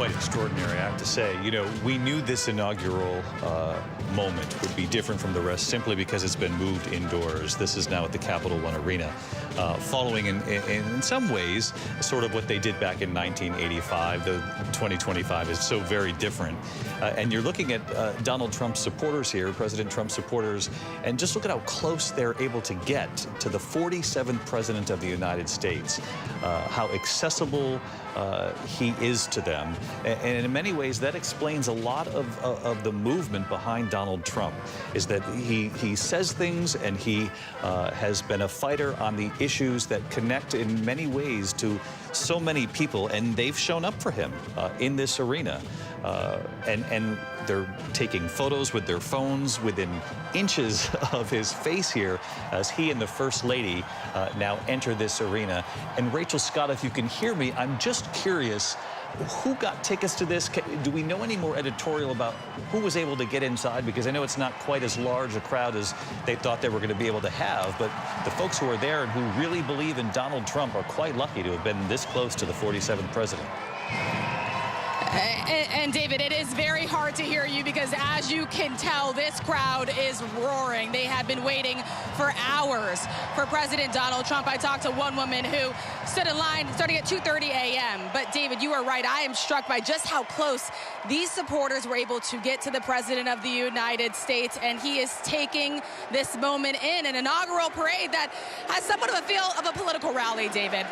quite extraordinary, I have to say. You know, we knew this inaugural moment would be different from the rest simply because it's been moved indoors. This is now at the Capital One Arena, following in some ways sort of what they did back in 1985. The 2025 is so very different. And you're looking at Donald Trump's supporters here, President Trump's supporters, and just look at how close they're able to get to the 47th president of the United States, how accessible he is to them. And in many ways, that explains a lot of the movement behind Donald Trump, is that he says things and he has been a fighter on the issues that connect in many ways to so many people, and they've shown up for him in this arena. And they're taking photos with their phones within inches of his face here as he and the First Lady now enter this arena. And Rachel Scott, if you can hear me, I'm just curious, who got tickets to this? Do we know any more editorial about who was able to get inside? Because I know it's not quite as large a crowd as they thought they were going to be able to have, but the folks who are there and who really believe in Donald Trump are quite lucky to have been this close to the 47th president. And David, it is very hard to hear you because, as you can tell, this crowd is roaring. They have been waiting for hours for President Donald Trump. I talked to one woman who stood in line starting at 2:30 a.m. But David, you are right. I am struck by just how close these supporters were able to get to the President of the United States. And he is taking this moment in an inaugural parade that has somewhat of a feel of a political rally, David.